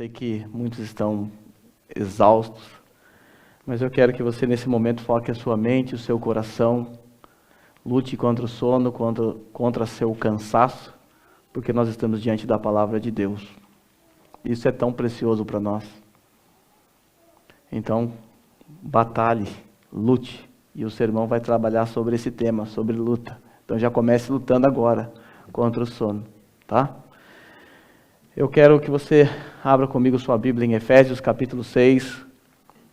sei que muitos estão exaustos, mas eu quero que você nesse momento foque a sua mente, o seu coração, lute contra o sono, contra seu cansaço, porque nós estamos diante da palavra de Deus. Isso é tão precioso para nós. Então, batalhe, lute, e o sermão vai trabalhar sobre esse tema, sobre luta. Então já comece lutando agora contra o sono, tá? Eu quero que você abra comigo sua Bíblia em Efésios capítulo 6,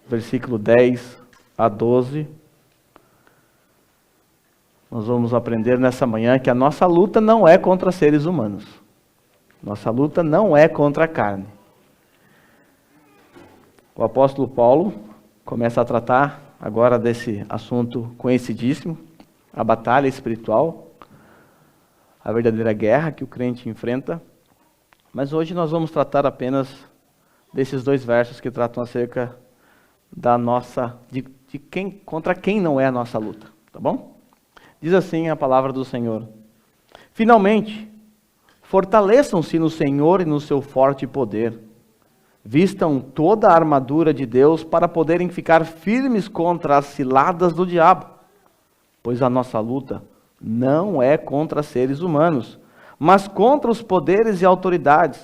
versículo 10 a 12. Nós vamos aprender nessa manhã que a nossa luta não é contra seres humanos. Nossa luta não é contra a carne. O apóstolo Paulo começa a tratar agora desse assunto conhecidíssimo, a batalha espiritual, a verdadeira guerra que o crente enfrenta. Mas hoje nós vamos tratar apenas desses dois versos que tratam acerca da nossa, contra quem não é a nossa luta, tá bom? Diz assim a palavra do Senhor: finalmente, fortaleçam-se no Senhor e no seu forte poder. Vistam toda a armadura de Deus para poderem ficar firmes contra as ciladas do diabo. Pois a nossa luta não é contra seres humanos, mas contra os poderes e autoridades,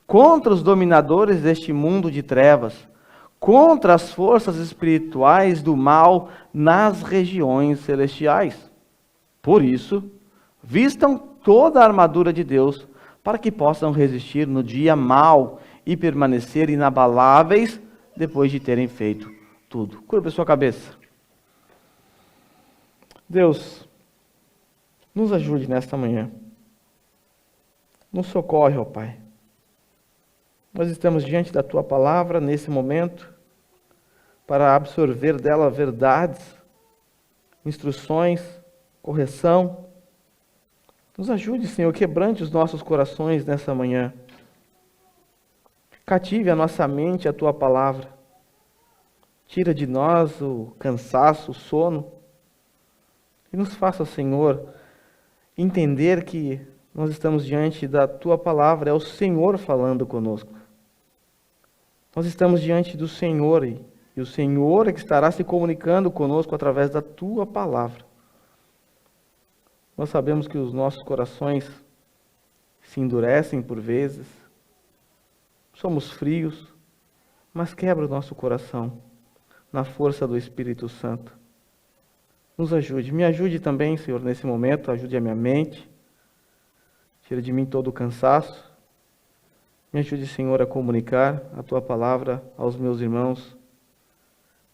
contra os dominadores deste mundo de trevas, contra as forças espirituais do mal nas regiões celestiais. Por isso, vistam toda a armadura de Deus, para que possam resistir no dia mau e permanecer inabaláveis depois de terem feito tudo. Curva a sua cabeça. Deus, nos ajude nesta manhã. Nos socorre, ó Pai. Nós estamos diante da Tua palavra nesse momento para absorver dela verdades, instruções, correção. Nos ajude, Senhor, quebrante os nossos corações nessa manhã. Cative a nossa mente a Tua palavra. Tira de nós o cansaço, o sono. E nos faça, Senhor, entender que nós estamos diante da Tua palavra, é o Senhor falando conosco. Nós estamos diante do Senhor e o Senhor é que estará se comunicando conosco através da Tua palavra. Nós sabemos que os nossos corações se endurecem por vezes, somos frios, mas quebra o nosso coração na força do Espírito Santo. Nos ajude, me ajude também, Senhor, nesse momento, ajude a minha mente. Tira de mim todo o cansaço. Me ajude, Senhor, a comunicar a Tua palavra aos meus irmãos,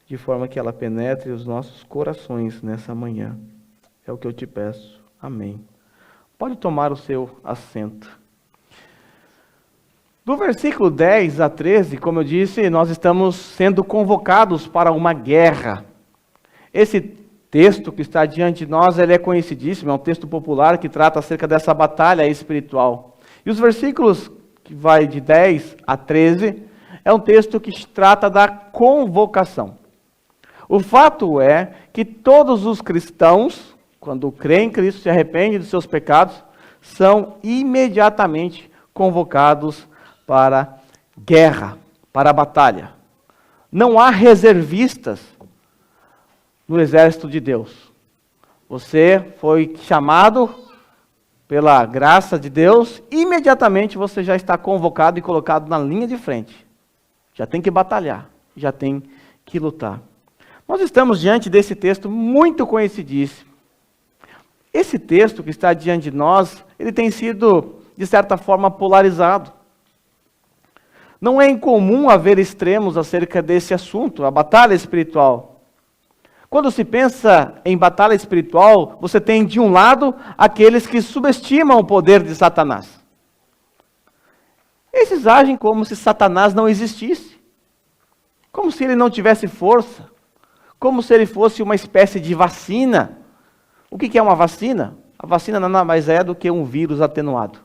de forma que ela penetre os nossos corações nessa manhã. É o que eu te peço. Amém. Pode tomar o seu assento. Do versículo 10 a 13, como eu disse, nós estamos sendo convocados para uma guerra. Esse texto que está diante de nós, ele é conhecidíssimo, é um texto popular que trata acerca dessa batalha espiritual. E os versículos que vai de 10 a 13, é um texto que trata da convocação. O fato é que todos os cristãos, quando creem em Cristo, se arrependem dos seus pecados, são imediatamente convocados para guerra, para a batalha. Não há reservistas no exército de Deus. Você foi chamado pela graça de Deus, imediatamente você já está convocado e colocado na linha de frente. Já tem que batalhar, já tem que lutar. Nós estamos diante desse texto muito conhecidíssimo. Esse texto que está diante de nós, ele tem sido, de certa forma, polarizado. Não é incomum haver extremos acerca desse assunto, a batalha espiritual. Quando se pensa em batalha espiritual, você tem de um lado aqueles que subestimam o poder de Satanás. Esses agem como se Satanás não existisse, como se ele não tivesse força, como se ele fosse uma espécie de vacina. O que é uma vacina? A vacina nada mais é do que um vírus atenuado.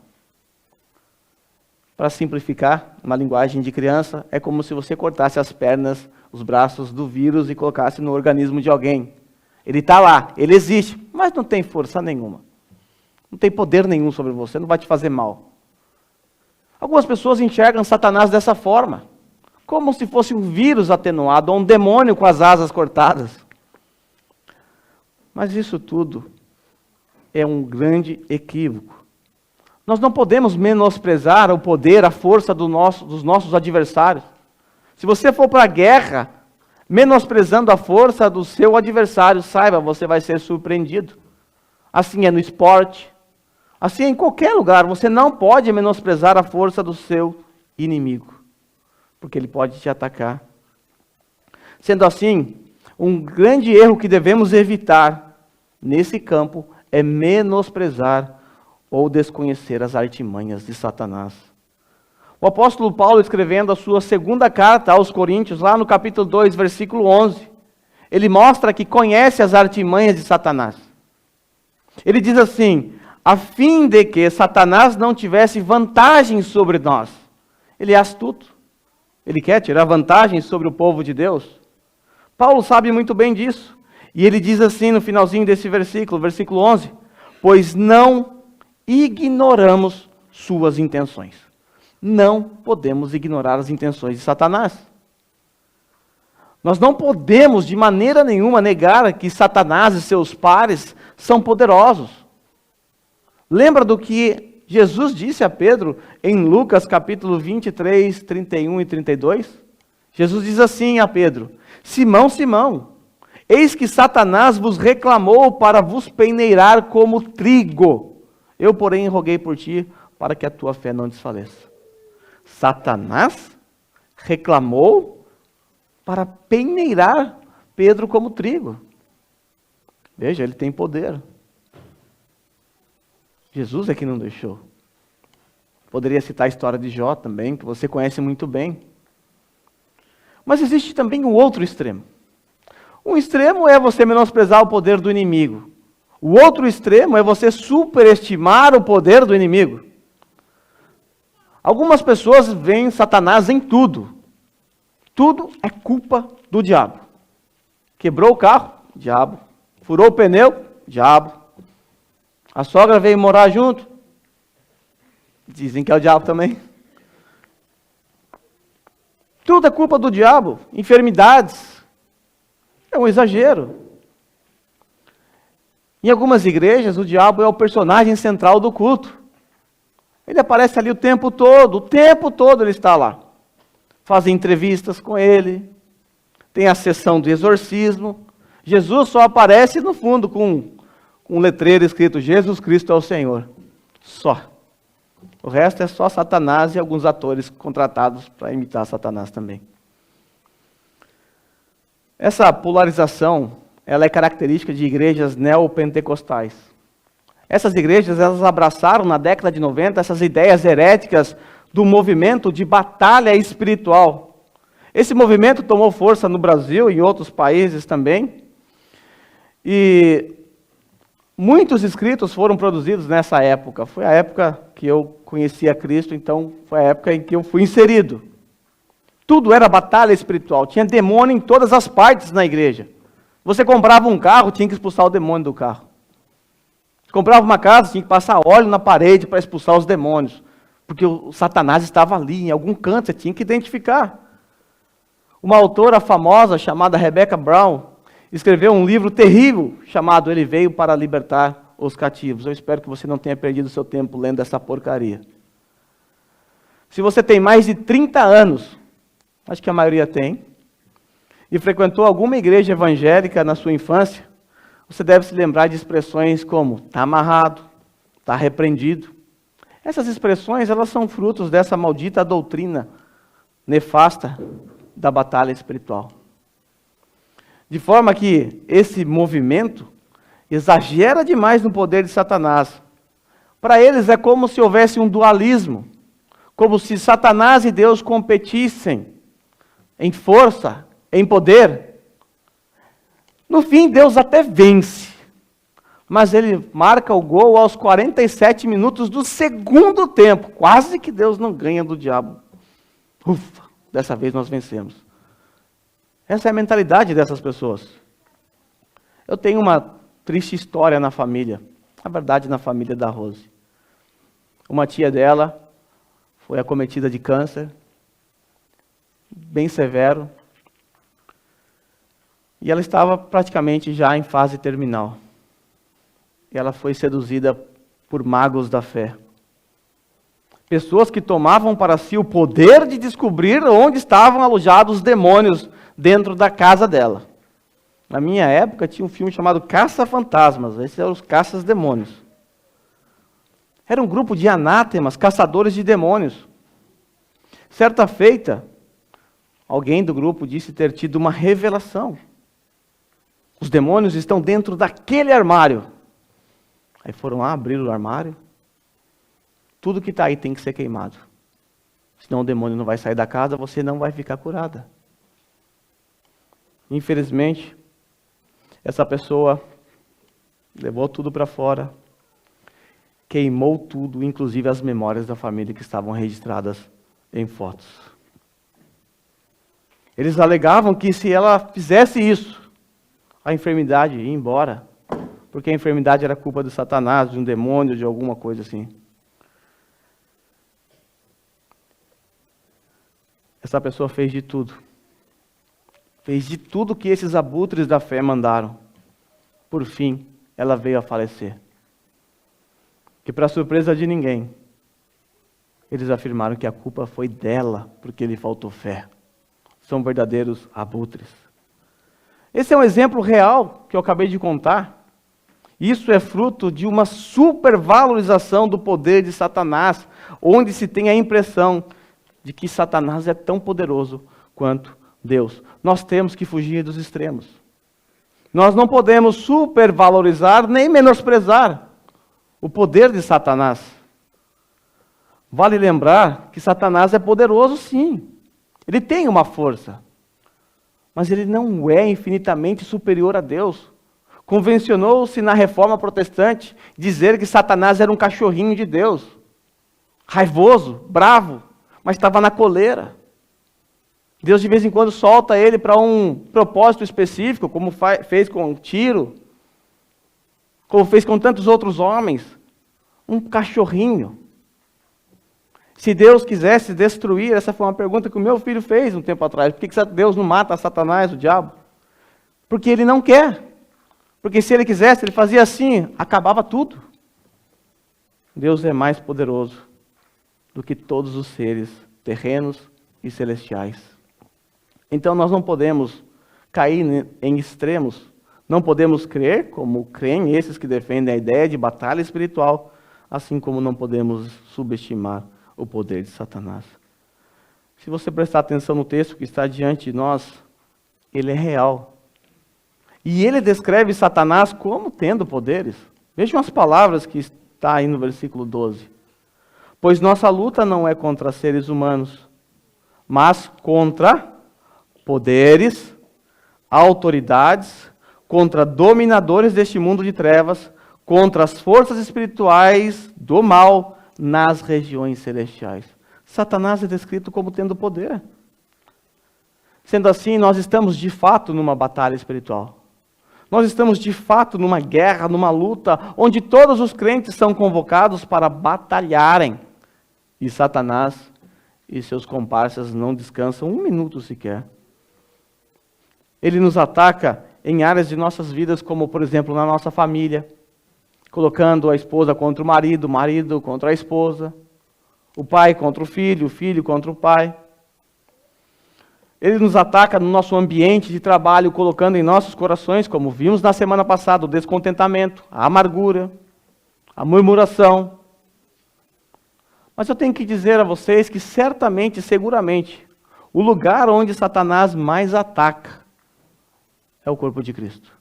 Para simplificar, uma linguagem de criança, é como se você cortasse as pernas, os braços do vírus e colocasse no organismo de alguém. Ele está lá, ele existe, mas não tem força nenhuma. Não tem poder nenhum sobre você, não vai te fazer mal. Algumas pessoas enxergam Satanás dessa forma, como se fosse um vírus atenuado, ou um demônio com as asas cortadas. Mas isso tudo é um grande equívoco. Nós não podemos menosprezar o poder, a força dos nossos adversários. Se você for para a guerra, menosprezando a força do seu adversário, saiba, você vai ser surpreendido. Assim é no esporte, assim é em qualquer lugar. Você não pode menosprezar a força do seu inimigo, porque ele pode te atacar. Sendo assim, um grande erro que devemos evitar nesse campo é menosprezar ou desconhecer as artimanhas de Satanás. O apóstolo Paulo, escrevendo a sua segunda carta aos Coríntios, lá no capítulo 2, versículo 11, ele mostra que conhece as artimanhas de Satanás. Ele diz assim: a fim de que Satanás não tivesse vantagem sobre nós. Ele é astuto. Ele quer tirar vantagem sobre o povo de Deus. Paulo sabe muito bem disso. E ele diz assim no finalzinho desse versículo, versículo 11: pois não ignoramos suas intenções. Não podemos ignorar as intenções de Satanás. Nós não podemos de maneira nenhuma negar que Satanás e seus pares são poderosos. Lembra do que Jesus disse a Pedro em Lucas capítulo 23, 31 e 32? Jesus diz assim a Pedro: Simão, Simão, eis que Satanás vos reclamou para vos peneirar como trigo. Eu, porém, roguei por ti para que a tua fé não desfaleça. Satanás reclamou para peneirar Pedro como trigo. Veja, ele tem poder. Jesus é que não deixou. Poderia citar a história de Jó também, que você conhece muito bem. Mas existe também um outro extremo. Um extremo é você menosprezar o poder do inimigo. O outro extremo é você superestimar o poder do inimigo. Algumas pessoas veem Satanás em tudo. Tudo é culpa do diabo. Quebrou o carro? Diabo. Furou o pneu? Diabo. A sogra veio morar junto? Dizem que é o diabo também. Tudo é culpa do diabo. Enfermidades. É um exagero. Em algumas igrejas, o diabo é o personagem central do culto. Ele aparece ali o tempo todo ele está lá. Fazem entrevistas com ele, tem a sessão do exorcismo. Jesus só aparece no fundo com um letreiro escrito: Jesus Cristo é o Senhor. Só. O resto é só Satanás e alguns atores contratados para imitar Satanás também. Essa polarização, ela é característica de igrejas neopentecostais. Essas igrejas, elas abraçaram na década de 90 essas ideias heréticas do movimento de batalha espiritual. Esse movimento tomou força no Brasil e em outros países também. E muitos escritos foram produzidos nessa época. Foi a época que eu conheci a Cristo, então foi a época em que eu fui inserido. Tudo era batalha espiritual. Tinha demônio em todas as partes na igreja. Você comprava um carro, tinha que expulsar o demônio do carro. Comprava uma casa, tinha que passar óleo na parede para expulsar os demônios. Porque o Satanás estava ali, em algum canto, você tinha que identificar. Uma autora famosa, chamada Rebecca Brown, escreveu um livro terrível, chamado Ele Veio para Libertar os Cativos. Eu espero que você não tenha perdido seu tempo lendo essa porcaria. Se você tem mais de 30 anos, acho que a maioria tem, e frequentou alguma igreja evangélica na sua infância, você deve se lembrar de expressões como está amarrado, está repreendido. Essas expressões, elas são frutos dessa maldita doutrina nefasta da batalha espiritual. De forma que esse movimento exagera demais no poder de Satanás. Para eles é como se houvesse um dualismo, como se Satanás e Deus competissem em força, em poder. No fim, Deus até vence, mas ele marca o gol aos 47 minutos do segundo tempo. Quase que Deus não ganha do diabo. Ufa, dessa vez nós vencemos. Essa é a mentalidade dessas pessoas. Eu tenho uma triste história na família, na verdade na família da Rose. Uma tia dela foi acometida de câncer, bem severo, e ela estava praticamente já em fase terminal. E ela foi seduzida por magos da fé. Pessoas que tomavam para si o poder de descobrir onde estavam alojados os demônios dentro da casa dela. Na minha época tinha um filme chamado Caça-Fantasmas, esses eram os caças-demônios. Era um grupo de anátemas, caçadores de demônios. Certa feita, alguém do grupo disse ter tido uma revelação. Os demônios estão dentro daquele armário. Aí foram lá, abriram o armário. Tudo que está aí tem que ser queimado. Senão o demônio não vai sair da casa, você não vai ficar curada. Infelizmente, essa pessoa levou tudo para fora, queimou tudo, inclusive as memórias da família que estavam registradas em fotos. Eles alegavam que se ela fizesse isso, a enfermidade ia embora, porque a enfermidade era culpa de Satanás, de um demônio, de alguma coisa assim. Essa pessoa fez de tudo. Fez de tudo que esses abutres da fé mandaram. Por fim, ela veio a falecer. Que, para surpresa de ninguém, eles afirmaram que a culpa foi dela, porque lhe faltou fé. São verdadeiros abutres. Esse é um exemplo real que eu acabei de contar. Isso é fruto de uma supervalorização do poder de Satanás, onde se tem a impressão de que Satanás é tão poderoso quanto Deus. Nós temos que fugir dos extremos. Nós não podemos supervalorizar nem menosprezar o poder de Satanás. Vale lembrar que Satanás é poderoso, sim. Ele tem uma força. Mas ele não é infinitamente superior a Deus. Convencionou-se na Reforma Protestante dizer que Satanás era um cachorrinho de Deus. Raivoso, bravo, mas estava na coleira. Deus de vez em quando solta ele para um propósito específico, como fez com Tiro, como fez com tantos outros homens. Um cachorrinho. Se Deus quisesse destruir, essa foi uma pergunta que o meu filho fez um tempo atrás. Por que Deus não mata Satanás, o diabo? Porque ele não quer. Porque se ele quisesse, ele fazia assim, acabava tudo. Deus é mais poderoso do que todos os seres terrenos e celestiais. Então nós não podemos cair em extremos, não podemos crer, como creem esses que defendem a ideia de batalha espiritual, assim como não podemos subestimar o poder de Satanás. Se você prestar atenção no texto que está diante de nós, ele é real. E ele descreve Satanás como tendo poderes. Vejam as palavras que está aí no versículo 12. Pois nossa luta não é contra seres humanos, mas contra poderes, autoridades, contra dominadores deste mundo de trevas, contra as forças espirituais do mal nas regiões celestiais. Satanás é descrito como tendo poder. Sendo assim, nós estamos de fato numa batalha espiritual. Nós estamos de fato numa guerra, numa luta, onde todos os crentes são convocados para batalharem. E Satanás e seus comparsas não descansam um minuto sequer. Ele nos ataca em áreas de nossas vidas, como por exemplo na nossa família, colocando a esposa contra o marido contra a esposa, o pai contra o filho contra o pai. Ele nos ataca no nosso ambiente de trabalho, colocando em nossos corações, como vimos na semana passada, o descontentamento, a amargura, a murmuração. Mas eu tenho que dizer a vocês que certamente, seguramente, o lugar onde Satanás mais ataca é o corpo de Cristo.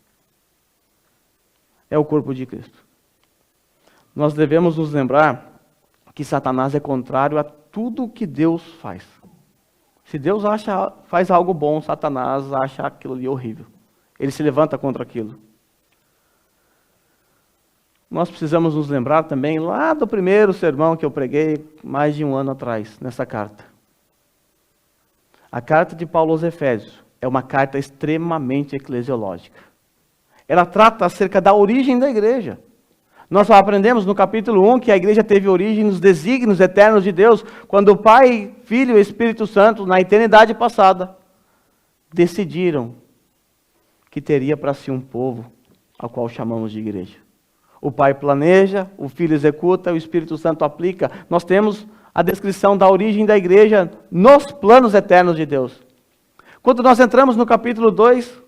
É o corpo de Cristo. Nós devemos nos lembrar que Satanás é contrário a tudo que Deus faz. Se Deus faz algo bom, Satanás acha aquilo ali horrível. Ele se levanta contra aquilo. Nós precisamos nos lembrar também lá do primeiro sermão que eu preguei mais de 1 ano atrás, nessa carta. A carta de Paulo aos Efésios é uma carta extremamente eclesiológica. Ela trata acerca da origem da igreja. Nós só aprendemos no capítulo 1 que a igreja teve origem nos desígnios eternos de Deus, quando o Pai, Filho e Espírito Santo, na eternidade passada, decidiram que teria para si um povo, ao qual chamamos de igreja. O Pai planeja, o Filho executa, o Espírito Santo aplica. Nós temos a descrição da origem da igreja nos planos eternos de Deus. Quando nós entramos no capítulo 2,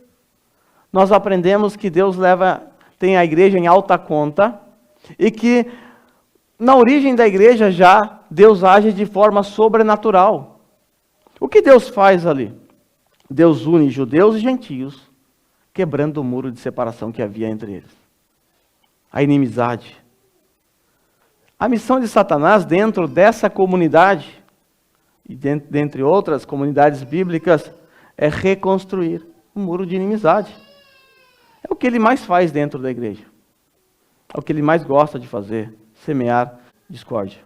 nós aprendemos que Deus tem a igreja em alta conta e que na origem da igreja já Deus age de forma sobrenatural. O que Deus faz ali? Deus une judeus e gentios, quebrando o muro de separação que havia entre eles. A inimizade. A missão de Satanás dentro dessa comunidade, e dentre outras comunidades bíblicas, é reconstruir um muro de inimizade. É o que ele mais faz dentro da igreja. É o que ele mais gosta de fazer, semear discórdia.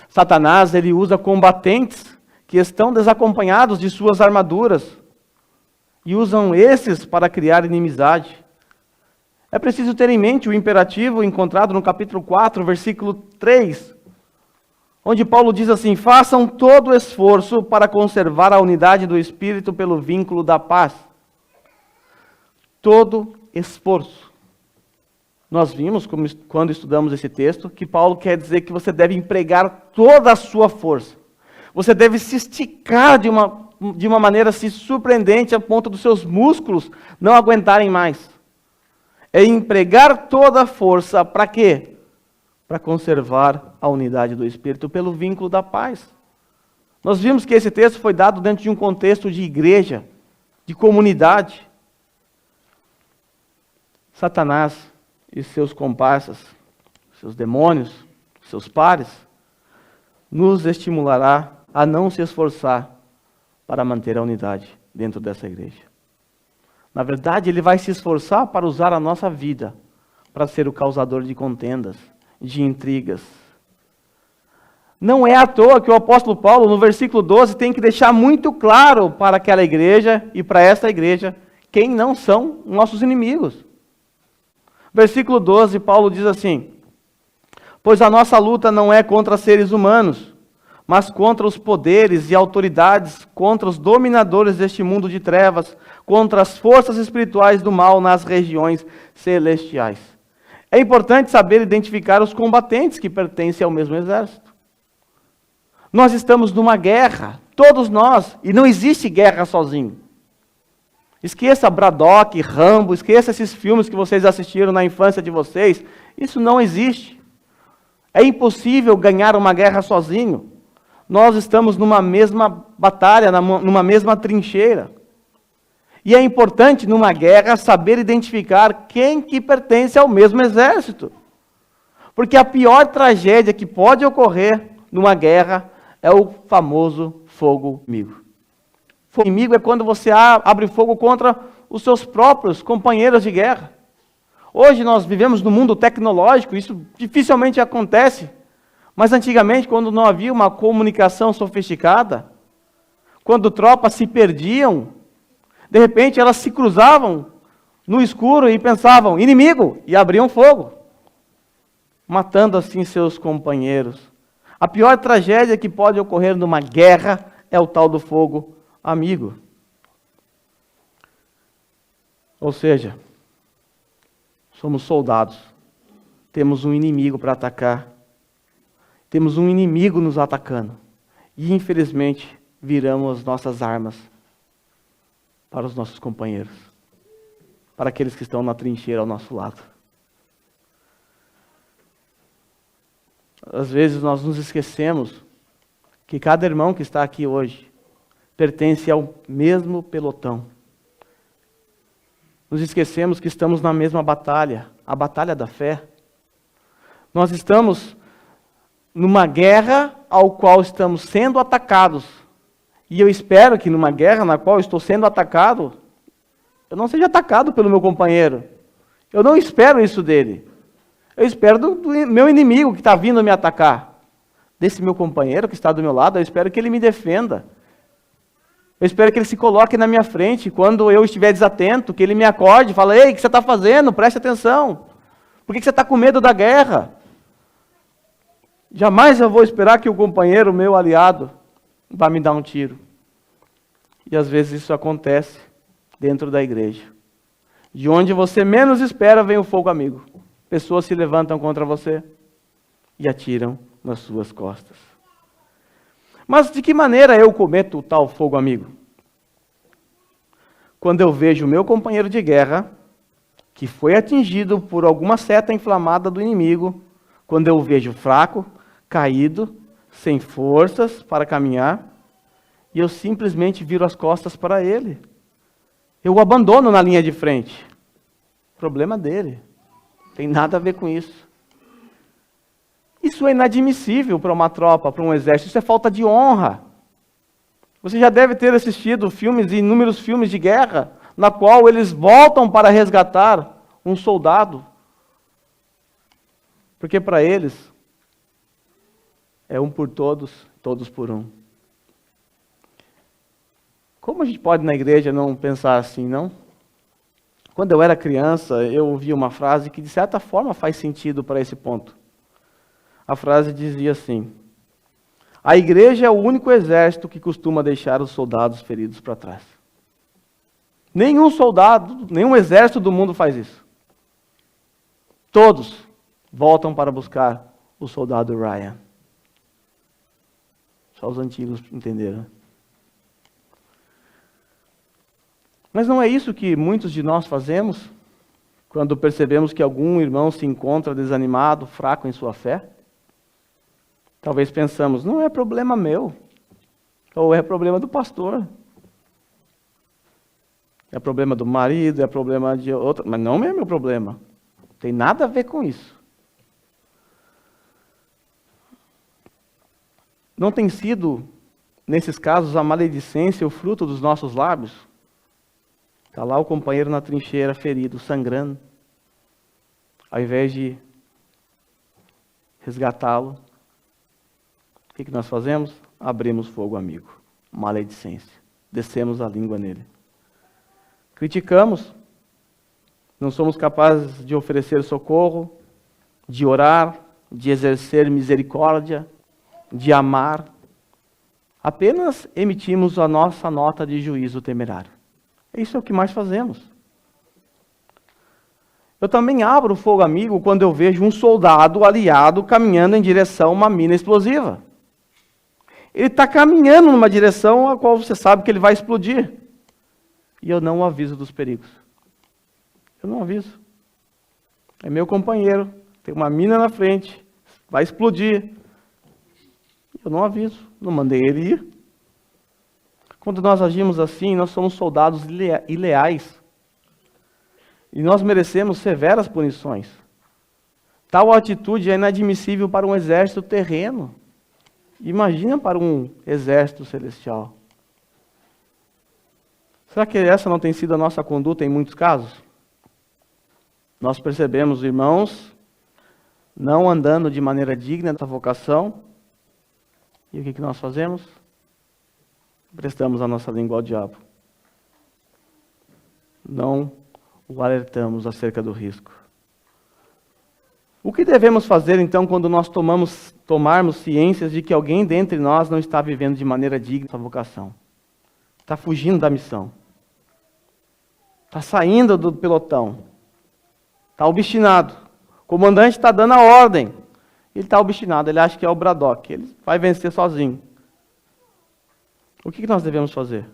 Satanás, ele usa combatentes que estão desacompanhados de suas armaduras e usam esses para criar inimizade. É preciso ter em mente o imperativo encontrado no capítulo 4, versículo 3, onde Paulo diz assim: façam todo o esforço para conservar a unidade do Espírito pelo vínculo da paz. Todo esforço. Nós vimos, quando estudamos esse texto, que Paulo quer dizer que você deve empregar toda a sua força. Você deve se esticar de uma maneira assim, surpreendente, a ponto dos seus músculos não aguentarem mais. É empregar toda a força para quê? Para conservar a unidade do Espírito pelo vínculo da paz. Nós vimos que esse texto foi dado dentro de um contexto de igreja, de comunidade. Satanás e seus comparsas, seus demônios, seus pares, nos estimulará a não se esforçar para manter a unidade dentro dessa igreja. Na verdade, ele vai se esforçar para usar a nossa vida para ser o causador de contendas, de intrigas. Não é à toa que o apóstolo Paulo, no versículo 12, tem que deixar muito claro para aquela igreja e para essa igreja quem não são nossos inimigos. Versículo 12, Paulo diz assim: pois a nossa luta não é contra seres humanos, mas contra os poderes e autoridades, contra os dominadores deste mundo de trevas, contra as forças espirituais do mal nas regiões celestiais. É importante saber identificar os combatentes que pertencem ao mesmo exército. Nós estamos numa guerra, todos nós, e não existe guerra sozinho. Esqueça Braddock, Rambo, esqueça esses filmes que vocês assistiram na infância de vocês. Isso não existe. É impossível ganhar uma guerra sozinho. Nós estamos numa mesma batalha, numa mesma trincheira. E é importante, numa guerra, saber identificar quem que pertence ao mesmo exército. Porque a pior tragédia que pode ocorrer numa guerra é o famoso fogo amigo. Fogo inimigo é quando você abre fogo contra os seus próprios companheiros de guerra. Hoje nós vivemos num mundo tecnológico, isso dificilmente acontece. Mas antigamente, quando não havia uma comunicação sofisticada, quando tropas se perdiam, de repente elas se cruzavam no escuro e pensavam, inimigo, e abriam fogo, matando assim seus companheiros. A pior tragédia que pode ocorrer numa guerra é o tal do fogo amigo. Ou seja, somos soldados, temos um inimigo para atacar, temos um inimigo nos atacando, e infelizmente viramos nossas armas para os nossos companheiros, para aqueles que estão na trincheira ao nosso lado. Às vezes nós nos esquecemos que cada irmão que está aqui hoje pertence ao mesmo pelotão. Nos esquecemos que estamos na mesma batalha, a batalha da fé. Nós estamos numa guerra ao qual estamos sendo atacados. E eu espero que numa guerra na qual estou sendo atacado, eu não seja atacado pelo meu companheiro. Eu não espero isso dele. Eu espero do meu inimigo que está vindo me atacar. Desse meu companheiro que está do meu lado, eu espero que ele me defenda. Eu espero que ele se coloque na minha frente quando eu estiver desatento, que ele me acorde e fale, ei, o que você está fazendo? Preste atenção. Por que você está com medo da guerra? Jamais eu vou esperar que o companheiro, meu aliado, vá me dar um tiro. E às vezes isso acontece dentro da igreja. De onde você menos espera vem o fogo amigo. Pessoas se levantam contra você e atiram nas suas costas. Mas de que maneira eu cometo o tal fogo amigo? Quando eu vejo o meu companheiro de guerra, que foi atingido por alguma seta inflamada do inimigo, quando eu o vejo fraco, caído, sem forças para caminhar, e eu simplesmente viro as costas para ele. Eu o abandono na linha de frente. Problema dele. Tem nada a ver com isso. Isso é inadmissível para uma tropa, para um exército. Isso é falta de honra. Você já deve ter assistido filmes, inúmeros filmes de guerra, na qual eles voltam para resgatar um soldado. Porque para eles, é um por todos, todos por um. Como a gente pode na igreja não pensar assim, não? Quando eu era criança, eu ouvi uma frase que de certa forma faz sentido para esse ponto. A frase dizia assim: a igreja é o único exército que costuma deixar os soldados feridos para trás. Nenhum soldado, nenhum exército do mundo faz isso. Todos voltam para buscar o soldado Ryan. Só os antigos entenderam. Mas não é isso que muitos de nós fazemos quando percebemos que algum irmão se encontra desanimado, fraco em sua fé? Talvez pensamos, não é problema meu, ou é problema do pastor. É problema do marido, é problema de outro, mas não é meu problema. Não tem nada a ver com isso. Não tem sido, nesses casos, a maledicência o fruto dos nossos lábios? Está lá o companheiro na trincheira, ferido, sangrando. Ao invés de resgatá-lo, o que nós fazemos? Abrimos fogo amigo. Maledicência. Descemos a língua nele. Criticamos. Não somos capazes de oferecer socorro, de orar, de exercer misericórdia, de amar. Apenas emitimos a nossa nota de juízo temerário. Isso é o que mais fazemos. Eu também abro o fogo amigo quando eu vejo um soldado aliado caminhando em direção a uma mina explosiva. Ele está caminhando numa direção a qual você sabe que ele vai explodir. E eu não o aviso dos perigos. Eu não aviso. É meu companheiro, tem uma mina na frente, vai explodir. Eu não aviso, não mandei ele ir. Quando nós agimos assim, nós somos soldados ileais. E nós merecemos severas punições. Tal atitude é inadmissível para um exército terreno. Imagina para um exército celestial. Será que essa não tem sido a nossa conduta em muitos casos? Nós percebemos, irmãos, não andando de maneira digna dessa vocação. E o que nós fazemos? Prestamos a nossa língua ao diabo. Não o alertamos acerca do risco. O que devemos fazer então quando nós tomarmos ciências de que alguém dentre nós não está vivendo de maneira digna essa vocação? Está fugindo da missão. Está saindo do pelotão. Está obstinado. O comandante está dando a ordem. Ele está obstinado, ele acha que é o Braddock. Ele vai vencer sozinho. O que nós devemos fazer?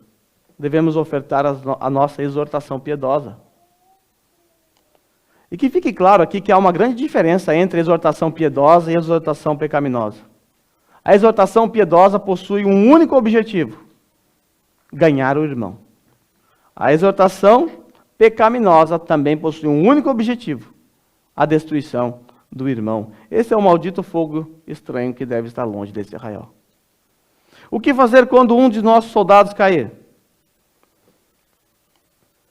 Devemos ofertar a nossa exortação piedosa. E que fique claro aqui que há uma grande diferença entre a exortação piedosa e a exortação pecaminosa. A exortação piedosa possui um único objetivo: ganhar o irmão. A exortação pecaminosa também possui um único objetivo: a destruição do irmão. Esse é o maldito fogo estranho que deve estar longe desse arraial. O que fazer quando um de nossos soldados cair?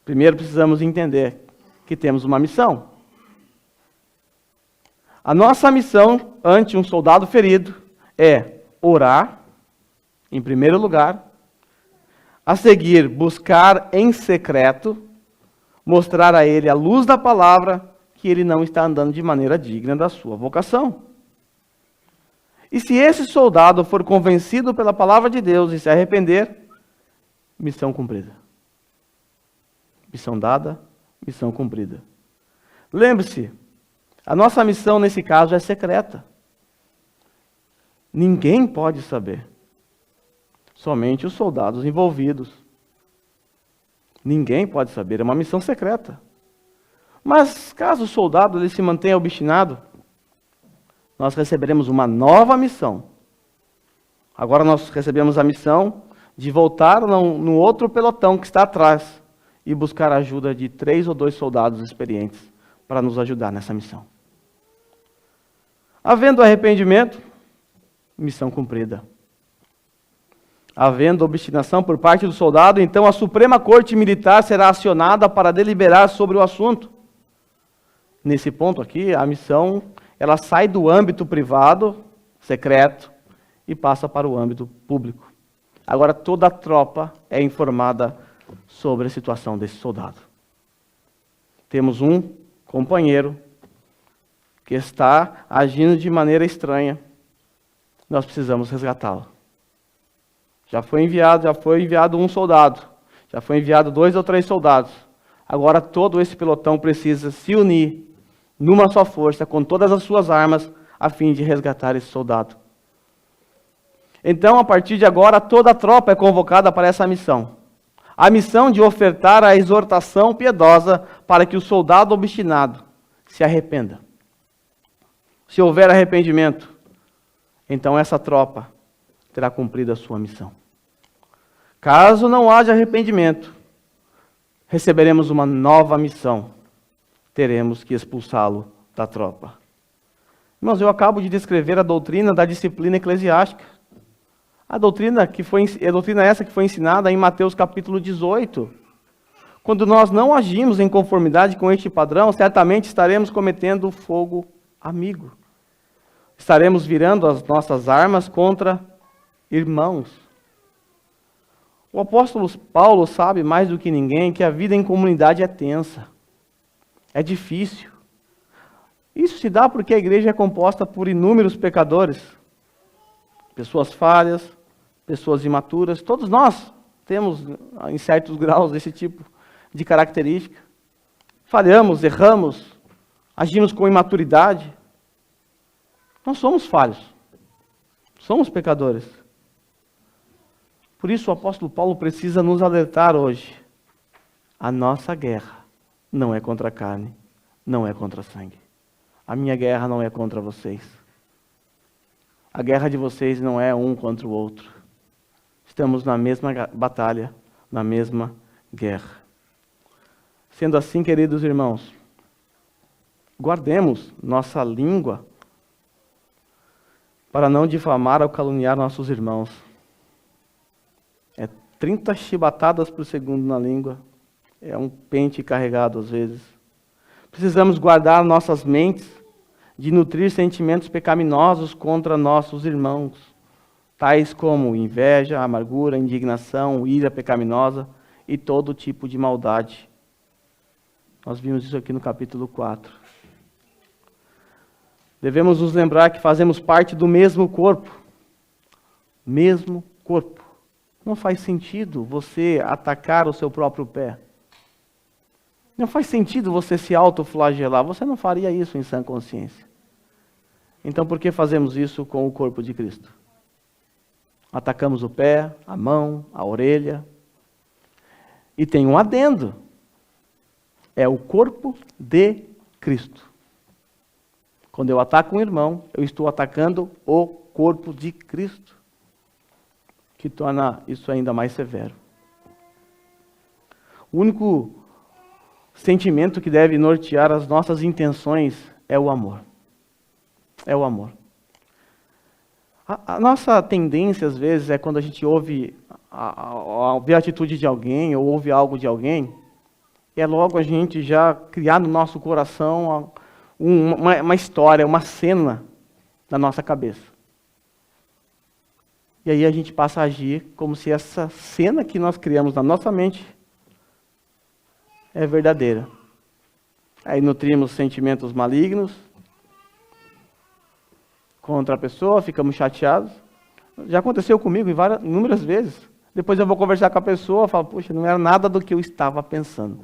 Primeiro precisamos entender que temos uma missão. A nossa missão ante um soldado ferido é orar, em primeiro lugar, a seguir buscar em secreto, mostrar a ele a luz da palavra, que ele não está andando de maneira digna da sua vocação. E se esse soldado for convencido pela palavra de Deus e se arrepender, missão cumprida. Missão dada, missão cumprida. Lembre-se, a nossa missão nesse caso é secreta. Ninguém pode saber. Somente os soldados envolvidos. Ninguém pode saber, é uma missão secreta. Mas caso o soldado ele se mantenha obstinado, nós receberemos uma nova missão. Agora nós recebemos a missão de voltar no outro pelotão que está atrás e buscar a ajuda de 3 ou 2 soldados experientes para nos ajudar nessa missão. Havendo arrependimento, missão cumprida. Havendo obstinação por parte do soldado, então a Suprema Corte Militar será acionada para deliberar sobre o assunto. Nesse ponto aqui, a missão ela sai do âmbito privado, secreto, e passa para o âmbito público. Agora toda a tropa é informada sobre a situação desse soldado. Temos um companheiro que está agindo de maneira estranha. Nós precisamos resgatá-lo. Já foi enviado um soldado. Já foi enviado 2 ou 3 soldados. Agora todo esse pelotão precisa se unir numa só força, com todas as suas armas, a fim de resgatar esse soldado. Então, a partir de agora, toda a tropa é convocada para essa missão. A missão de ofertar a exortação piedosa para que o soldado obstinado se arrependa. Se houver arrependimento, então essa tropa terá cumprido a sua missão. Caso não haja arrependimento, receberemos uma nova missão. Teremos que expulsá-lo da tropa. Irmãos, eu acabo de descrever a doutrina da disciplina eclesiástica. A doutrina essa que foi ensinada em Mateus capítulo 18. Quando nós não agimos em conformidade com este padrão, certamente estaremos cometendo fogo amigo. Estaremos virando as nossas armas contra irmãos. O apóstolo Paulo sabe mais do que ninguém que a vida em comunidade é tensa. É difícil. Isso se dá porque a igreja é composta por inúmeros pecadores. Pessoas falhas, pessoas imaturas. Todos nós temos, em certos graus, esse tipo de característica. Falhamos, erramos, agimos com imaturidade. Nós somos falhos. Somos pecadores. Por isso o apóstolo Paulo precisa nos alertar hoje. A nossa guerra não é contra a carne, não é contra sangue. A minha guerra não é contra vocês. A guerra de vocês não é um contra o outro. Estamos na mesma batalha, na mesma guerra. Sendo assim, queridos irmãos, guardemos nossa língua para não difamar ou caluniar nossos irmãos. 30 chibatadas por segundo na língua. É um pente carregado às vezes. Precisamos guardar nossas mentes de nutrir sentimentos pecaminosos contra nossos irmãos, tais como inveja, amargura, indignação, ira pecaminosa e todo tipo de maldade. Nós vimos isso aqui no capítulo 4. Devemos nos lembrar que fazemos parte do mesmo corpo. Mesmo corpo. Não faz sentido você atacar o seu próprio pé. Não faz sentido você se autoflagelar. Você não faria isso em sã consciência. Então, por que fazemos isso com o corpo de Cristo? Atacamos o pé, a mão, a orelha. E tem um adendo. É o corpo de Cristo. Quando eu ataco um irmão, eu estou atacando o corpo de Cristo, que torna isso ainda mais severo. O único sentimento que deve nortear as nossas intenções é o amor. É o amor. A nossa tendência, às vezes, é quando a gente ouve a atitude de alguém, ou ouve algo de alguém, é logo a gente já criar no nosso coração uma história, uma cena na nossa cabeça. E aí a gente passa a agir como se essa cena que nós criamos na nossa mente é verdadeira. Aí nutrimos sentimentos malignos contra a pessoa, ficamos chateados. Já aconteceu comigo inúmeras vezes. Depois eu vou conversar com a pessoa, falo, poxa, não era nada do que eu estava pensando.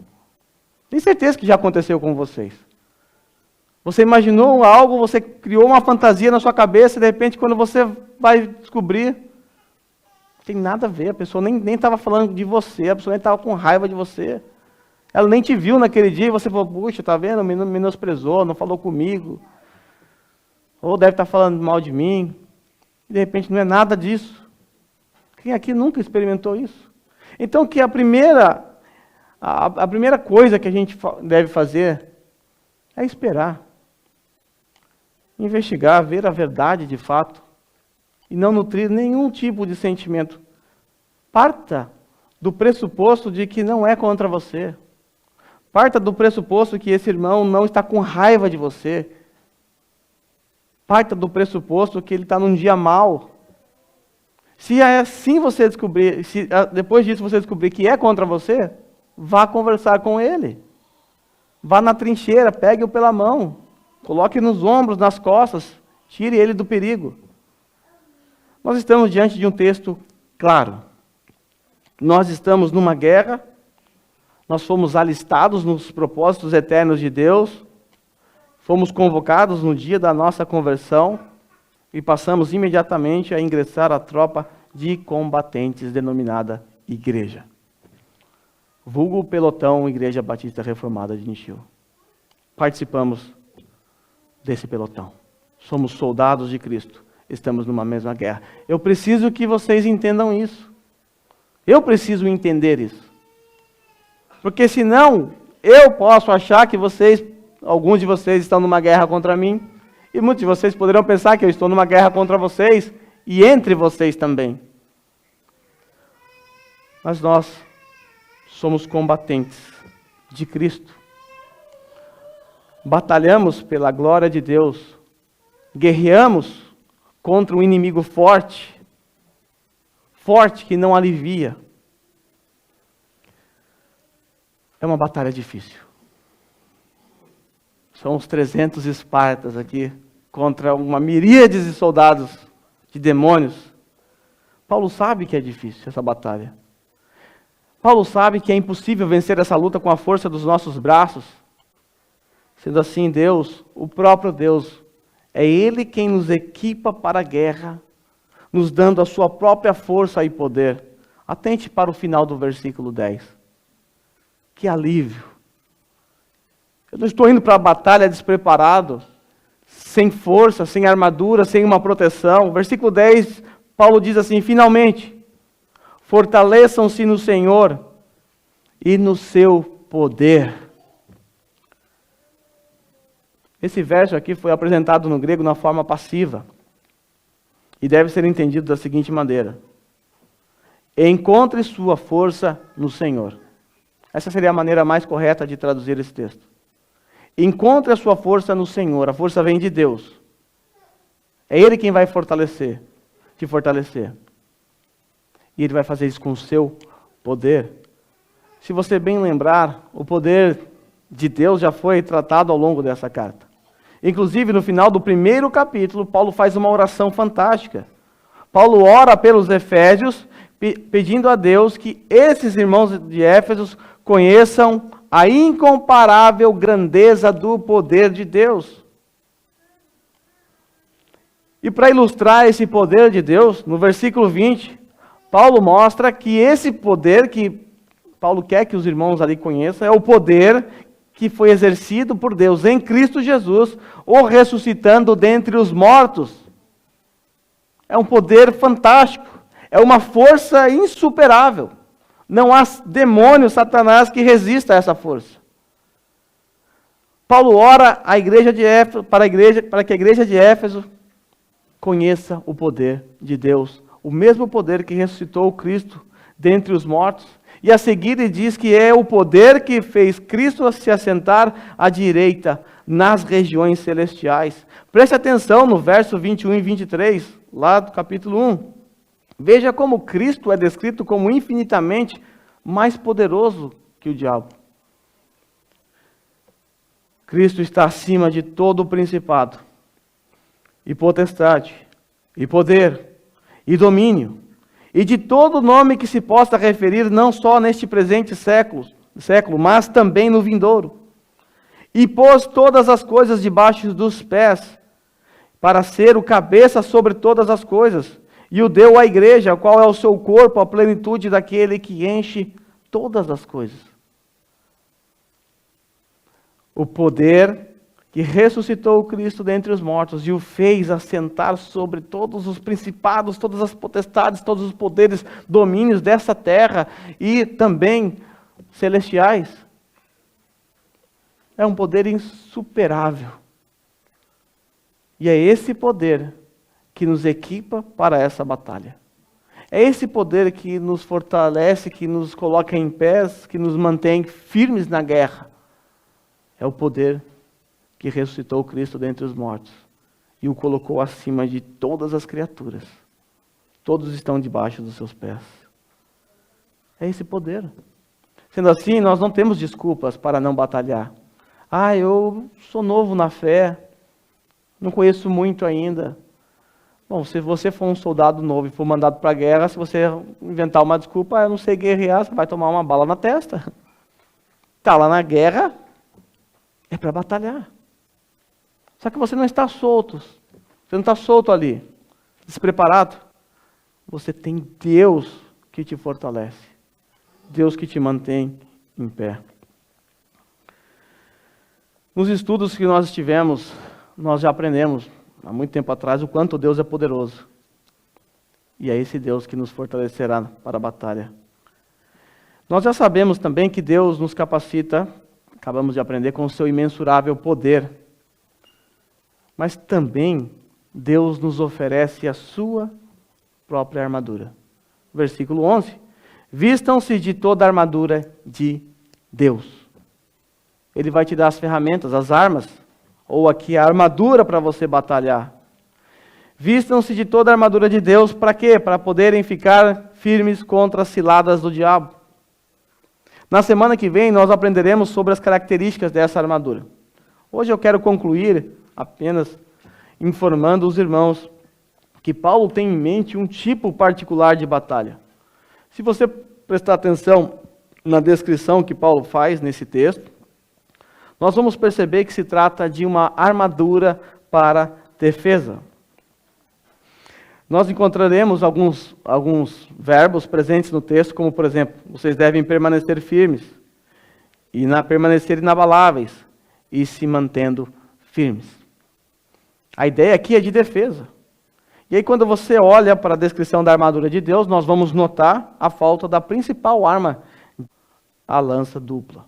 Tenho certeza que já aconteceu com vocês. Você imaginou algo, você criou uma fantasia na sua cabeça, e de repente quando você vai descobrir, não tem nada a ver, a pessoa nem estava falando de você, a pessoa nem estava com raiva de você. Ela nem te viu naquele dia e você falou, puxa, tá vendo, me menosprezou, não falou comigo. Ou deve estar falando mal de mim. E de repente não é nada disso. Quem aqui nunca experimentou isso? Então que a primeira coisa que a gente deve fazer é esperar. Investigar, ver a verdade de fato. E não nutrir nenhum tipo de sentimento. Parta do pressuposto de que não é contra você. Parta do pressuposto que esse irmão não está com raiva de você. Parta do pressuposto que ele está num dia mau. Se assim você descobrir, se depois disso você descobrir que é contra você, vá conversar com ele. Vá na trincheira, pegue-o pela mão, coloque nos ombros, nas costas, tire ele do perigo. Nós estamos diante de um texto claro. Nós estamos numa guerra, nós fomos alistados nos propósitos eternos de Deus, fomos convocados no dia da nossa conversão e passamos imediatamente a ingressar à tropa de combatentes denominada Igreja. Vulgo pelotão Igreja Batista Reformada de Nishio. Participamos desse pelotão. Somos soldados de Cristo. Estamos numa mesma guerra. Eu preciso que vocês entendam isso. Eu preciso entender isso. Porque senão, eu posso achar que alguns de vocês estão numa guerra contra mim, e muitos de vocês poderão pensar que eu estou numa guerra contra vocês, e entre vocês também. Mas nós somos combatentes de Cristo. Batalhamos pela glória de Deus. Guerreamos contra um inimigo forte. Forte que não alivia. É uma batalha difícil. São os 300 espartas aqui contra uma miríade de soldados, de demônios. Paulo sabe que é difícil essa batalha. Paulo sabe que é impossível vencer essa luta com a força dos nossos braços. Sendo assim, Deus, o próprio Deus, é Ele quem nos equipa para a guerra, nos dando a sua própria força e poder. Atente para o final do versículo 10. Que alívio! Eu não estou indo para a batalha despreparado, sem força, sem armadura, sem uma proteção. Versículo 10, Paulo diz assim, finalmente, fortaleçam-se no Senhor e no seu poder. Esse verso aqui foi apresentado no grego na forma passiva e deve ser entendido da seguinte maneira: encontre sua força no Senhor. Essa seria a maneira mais correta de traduzir esse texto. Encontre a sua força no Senhor. A força vem de Deus. É Ele quem vai te fortalecer. E Ele vai fazer isso com o seu poder. Se você bem lembrar, o poder de Deus já foi tratado ao longo dessa carta. Inclusive, no final do primeiro capítulo, Paulo faz uma oração fantástica. Paulo ora pelos Efésios, pedindo a Deus que esses irmãos de Éfeso conheçam a incomparável grandeza do poder de Deus. E para ilustrar esse poder de Deus, no versículo 20, Paulo mostra que esse poder que Paulo quer que os irmãos ali conheçam é o poder que foi exercido por Deus em Cristo Jesus, o ressuscitando dentre os mortos. É um poder fantástico, é uma força insuperável. Não há demônio, Satanás, que resista a essa força. Paulo ora a igreja de Éfeso, para que a igreja de Éfeso conheça o poder de Deus, o mesmo poder que ressuscitou Cristo dentre os mortos. E a seguir ele diz que é o poder que fez Cristo se assentar à direita nas regiões celestiais. Preste atenção no verso 21 e 23, lá do capítulo 1. Veja como Cristo é descrito como infinitamente mais poderoso que o diabo. Cristo está acima de todo o principado, e potestade, e poder, e domínio, e de todo nome que se possa referir, não só neste presente século, mas também no vindouro. E pôs todas as coisas debaixo dos pés, para ser o cabeça sobre todas as coisas, e o deu à igreja, a qual é o seu corpo, a plenitude daquele que enche todas as coisas. O poder que ressuscitou o Cristo dentre os mortos e o fez assentar sobre todos os principados, todas as potestades, todos os poderes, domínios dessa terra e também celestiais. É um poder insuperável. E é esse poder que nos equipa para essa batalha. É esse poder que nos fortalece, que nos coloca em pés, que nos mantém firmes na guerra. É o poder que ressuscitou Cristo dentre os mortos e o colocou acima de todas as criaturas. Todos estão debaixo dos seus pés. É esse poder. Sendo assim, nós não temos desculpas para não batalhar. Eu sou novo na fé, não conheço muito ainda. Bom, se você for um soldado novo e for mandado para a guerra, se você inventar uma desculpa, eu não sei guerrear, você vai tomar uma bala na testa. Está lá na guerra, é para batalhar. Só que você não está solto. Você não está solto ali, despreparado. Você tem Deus que te fortalece. Deus que te mantém em pé. Nos estudos que nós tivemos, nós já aprendemos, há muito tempo atrás, o quanto Deus é poderoso. E é esse Deus que nos fortalecerá para a batalha. Nós já sabemos também que Deus nos capacita, acabamos de aprender, com o seu imensurável poder. Mas também Deus nos oferece a sua própria armadura. Versículo 11. Vistam-se de toda a armadura de Deus. Ele vai te dar as ferramentas, as armas, ou aqui a armadura para você batalhar. Vistam-se de toda a armadura de Deus, para quê? Para poderem ficar firmes contra as ciladas do diabo. Na semana que vem nós aprenderemos sobre as características dessa armadura. Hoje eu quero concluir apenas informando os irmãos que Paulo tem em mente um tipo particular de batalha. Se você prestar atenção na descrição que Paulo faz nesse texto, nós vamos perceber que se trata de uma armadura para defesa. Nós encontraremos alguns verbos presentes no texto, como por exemplo, vocês devem permanecer firmes, e permanecer inabaláveis, e se mantendo firmes. A ideia aqui é de defesa. E aí quando você olha para a descrição da armadura de Deus, nós vamos notar a falta da principal arma, a lança dupla.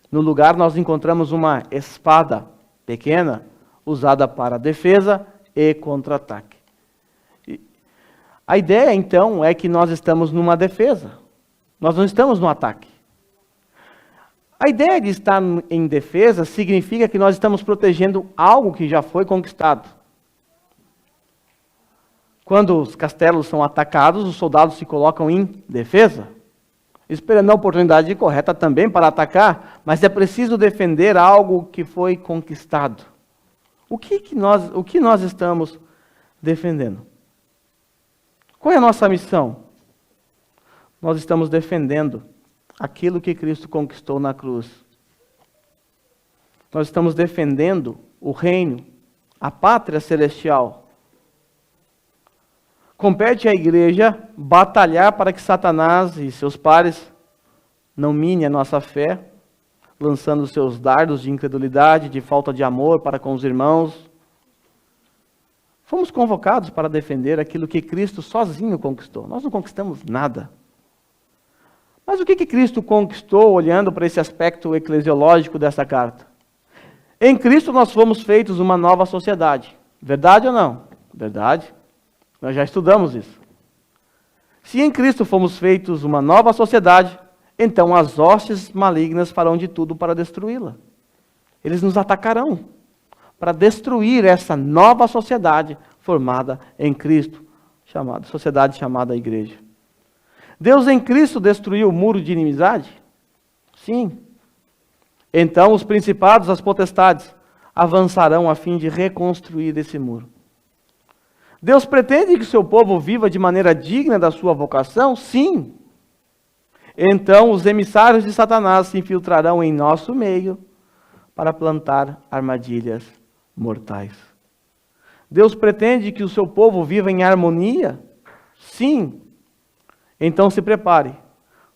No lugar nós encontramos uma espada pequena, usada para defesa e contra-ataque. A ideia então é que nós estamos numa defesa, nós não estamos no ataque. A ideia de estar em defesa significa que nós estamos protegendo algo que já foi conquistado. Quando os castelos são atacados, os soldados se colocam em defesa, esperando a oportunidade correta também para atacar, mas é preciso defender algo que foi conquistado. O que nós estamos defendendo? Qual é a nossa missão? Nós estamos defendendo aquilo que Cristo conquistou na cruz. Nós estamos defendendo o reino, a pátria celestial. Compete à igreja batalhar para que Satanás e seus pares não minem a nossa fé, lançando seus dardos de incredulidade, de falta de amor para com os irmãos. Fomos convocados para defender aquilo que Cristo sozinho conquistou. Nós não conquistamos nada. Mas o que Cristo conquistou, olhando para esse aspecto eclesiológico dessa carta? Em Cristo nós fomos feitos uma nova sociedade. Verdade ou não? Verdade. Nós já estudamos isso. Se em Cristo fomos feitos uma nova sociedade, então as hostes malignas farão de tudo para destruí-la. Eles nos atacarão para destruir essa nova sociedade formada em Cristo, sociedade chamada igreja. Deus em Cristo destruiu o muro de inimizade? Sim. Então os principados, as potestades, avançarão a fim de reconstruir esse muro. Deus pretende que o seu povo viva de maneira digna da sua vocação? Sim. Então os emissários de Satanás se infiltrarão em nosso meio para plantar armadilhas mortais. Deus pretende que o seu povo viva em harmonia? Sim. Então se prepare,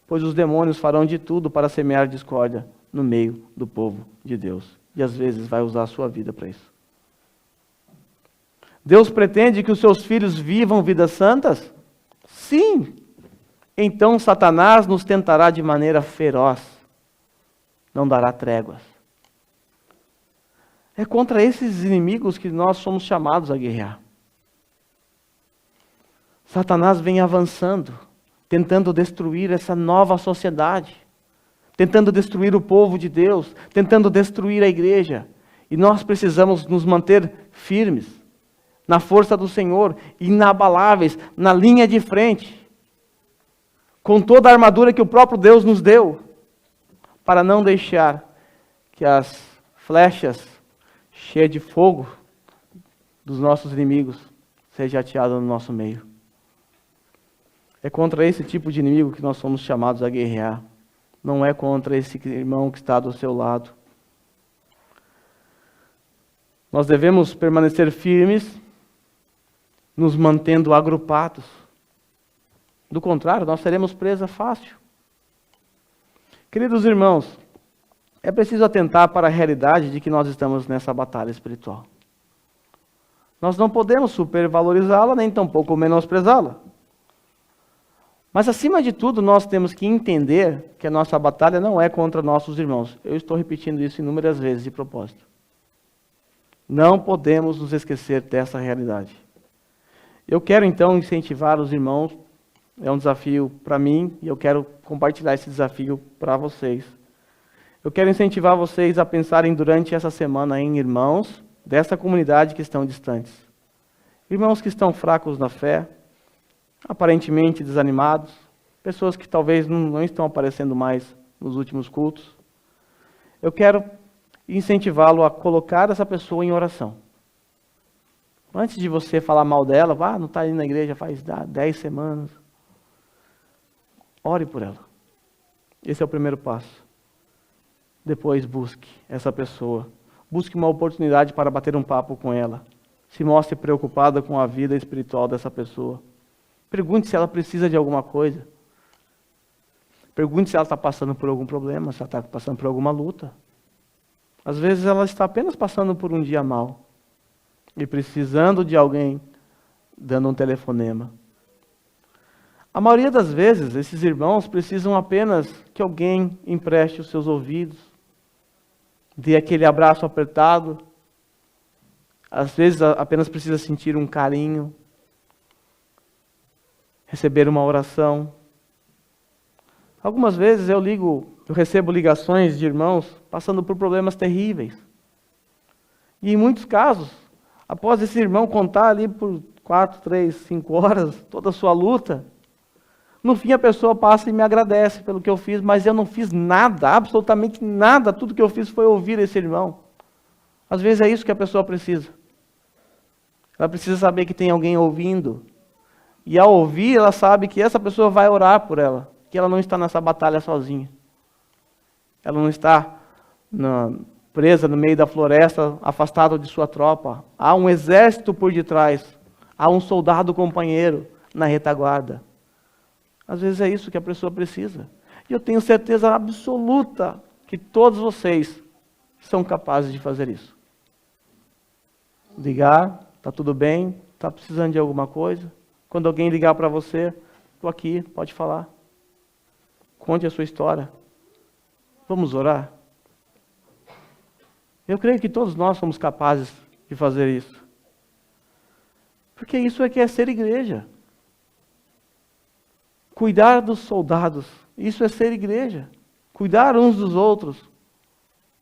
pois os demônios farão de tudo para semear discórdia no meio do povo de Deus. E às vezes vai usar a sua vida para isso. Deus pretende que os seus filhos vivam vidas santas? Sim. Então Satanás nos tentará de maneira feroz. Não dará tréguas. É contra esses inimigos que nós somos chamados a guerrear. Satanás vem avançando, tentando destruir essa nova sociedade, tentando destruir o povo de Deus, tentando destruir a igreja. E nós precisamos nos manter firmes, na força do Senhor, inabaláveis, na linha de frente, com toda a armadura que o próprio Deus nos deu, para não deixar que as flechas cheias de fogo dos nossos inimigos sejam ateadas no nosso meio. É contra esse tipo de inimigo que nós somos chamados a guerrear. Não é contra esse irmão que está do seu lado. Nós devemos permanecer firmes, nos mantendo agrupados. Do contrário, nós seremos presa fácil. Queridos irmãos, é preciso atentar para a realidade de que nós estamos nessa batalha espiritual. Nós não podemos supervalorizá-la, nem tampouco menosprezá-la. Mas, acima de tudo, nós temos que entender que a nossa batalha não é contra nossos irmãos. Eu estou repetindo isso inúmeras vezes de propósito. Não podemos nos esquecer dessa realidade. Eu quero, então, incentivar os irmãos. É um desafio para mim e eu quero compartilhar esse desafio para vocês. Eu quero incentivar vocês a pensarem durante essa semana em irmãos dessa comunidade que estão distantes. Irmãos que estão fracos na fé, aparentemente desanimados, pessoas que talvez não estão aparecendo mais nos últimos cultos. Eu quero incentivá-lo a colocar essa pessoa em oração. Antes de você falar mal dela, não está indo na igreja faz 10 semanas. Ore por ela. Esse é o primeiro passo. Depois busque essa pessoa. Busque uma oportunidade para bater um papo com ela. Se mostre preocupada com a vida espiritual dessa pessoa. Pergunte se ela precisa de alguma coisa. Pergunte se ela está passando por algum problema, se ela está passando por alguma luta. Às vezes ela está apenas passando por um dia mau. E precisando de alguém dando um telefonema. A maioria das vezes, esses irmãos precisam apenas que alguém empreste os seus ouvidos, dê aquele abraço apertado. Às vezes apenas precisa sentir um carinho, receber uma oração. Algumas vezes eu recebo ligações de irmãos passando por problemas terríveis. E em muitos casos, após esse irmão contar ali por 4, 3, 5 horas toda a sua luta, no fim a pessoa passa e me agradece pelo que eu fiz, mas eu não fiz nada, absolutamente nada. Tudo que eu fiz foi ouvir esse irmão. Às vezes é isso que a pessoa precisa. Ela precisa saber que tem alguém ouvindo. E ao ouvir, ela sabe que essa pessoa vai orar por ela, que ela não está nessa batalha sozinha. Ela não está presa no meio da floresta, afastada de sua tropa. Há um exército por detrás. Há um soldado companheiro na retaguarda. Às vezes é isso que a pessoa precisa. E eu tenho certeza absoluta que todos vocês são capazes de fazer isso. Ligar, está tudo bem? Está precisando de alguma coisa? Quando alguém ligar para você, estou aqui, pode falar. Conte a sua história. Vamos orar? Eu creio que todos nós somos capazes de fazer isso. Porque isso é que é ser igreja. Cuidar dos soldados, isso é ser igreja. Cuidar uns dos outros,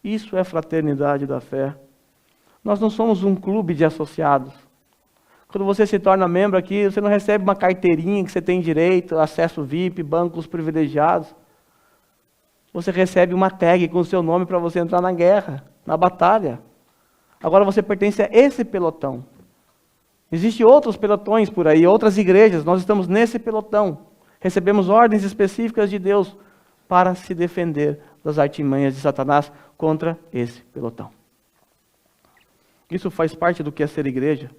isso é fraternidade da fé. Nós não somos um clube de associados. Quando você se torna membro aqui, você não recebe uma carteirinha que você tem direito, acesso VIP, bancos privilegiados. Você recebe uma tag com o seu nome para você entrar na guerra, na batalha. Agora você pertence a esse pelotão. Existem outros pelotões por aí, outras igrejas. Nós estamos nesse pelotão. Recebemos ordens específicas de Deus para se defender das artimanhas de Satanás contra esse pelotão. Isso faz parte do que é ser igreja.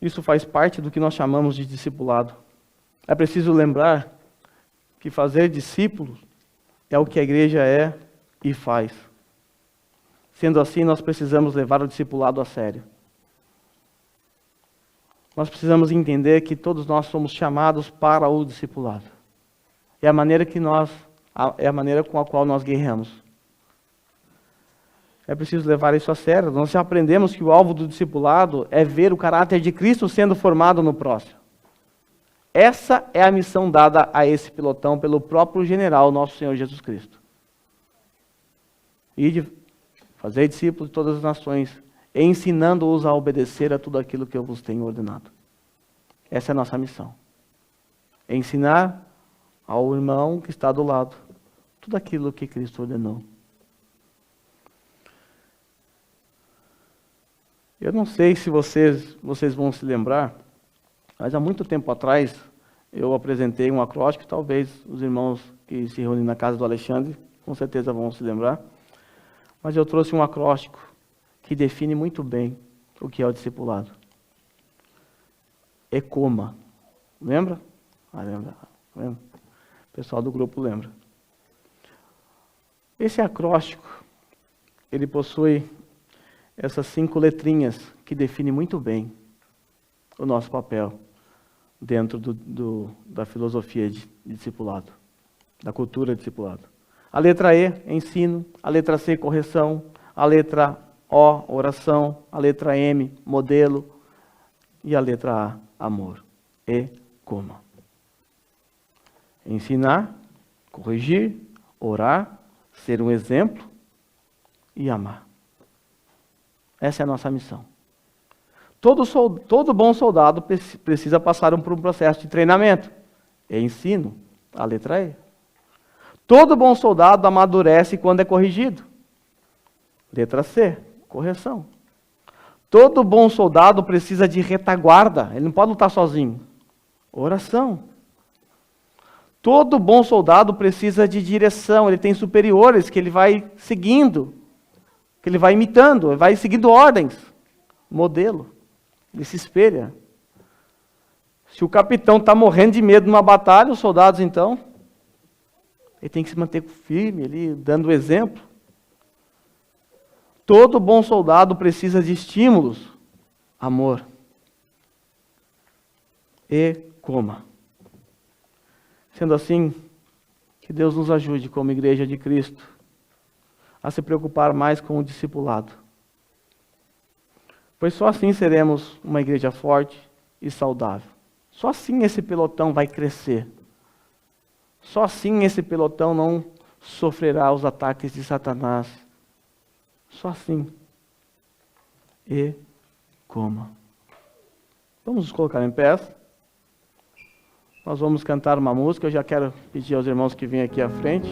Isso faz parte do que nós chamamos de discipulado. É preciso lembrar que fazer discípulos é o que a igreja é e faz. Sendo assim, nós precisamos levar o discipulado a sério. Nós precisamos entender que todos nós somos chamados para o discipulado. É a maneira com a qual nós guerreamos. É preciso levar isso a sério. Nós já aprendemos que o alvo do discipulado é ver o caráter de Cristo sendo formado no próximo. Essa é a missão dada a esse pelotão pelo próprio general, nosso Senhor Jesus Cristo. E de fazer discípulos de todas as nações, ensinando-os a obedecer a tudo aquilo que eu vos tenho ordenado. Essa é a nossa missão. Ensinar ao irmão que está do lado tudo aquilo que Cristo ordenou. Eu não sei se vocês vão se lembrar, mas há muito tempo atrás eu apresentei um acróstico, talvez os irmãos que se reúnem na casa do Alexandre, com certeza vão se lembrar, mas eu trouxe um acróstico que define muito bem o que é o discipulado. ECOMA. Lembra? Lembra? O pessoal do grupo lembra. Esse acróstico, ele possui essas 5 letrinhas que definem muito bem o nosso papel dentro da filosofia de discipulado, da cultura de discipulado. A letra E, ensino. A letra C, correção. A letra O, oração. A letra M, modelo. E a letra A, amor. ECOMA. Ensinar, corrigir, orar, ser um exemplo e amar. Essa é a nossa missão. Todo bom soldado precisa passar por um processo de treinamento. Ensino, a letra E. Todo bom soldado amadurece quando é corrigido. Letra C, correção. Todo bom soldado precisa de retaguarda, ele não pode lutar sozinho. Oração. Todo bom soldado precisa de direção, ele tem superiores que ele vai seguindo, que ele vai imitando, ele vai seguindo ordens. Modelo. Ele se espelha. Se o capitão está morrendo de medo numa batalha, os soldados então, ele tem que se manter firme ali, dando o exemplo. Todo bom soldado precisa de estímulos. Amor. ECOMA. Sendo assim, que Deus nos ajude como igreja de Cristo a se preocupar mais com o discipulado. Pois só assim seremos uma igreja forte e saudável. Só assim esse pelotão vai crescer. Só assim esse pelotão não sofrerá os ataques de Satanás. Só assim. ECOMA. Vamos nos colocar em pé. Nós vamos cantar uma música. Eu já quero pedir aos irmãos que venham aqui à frente.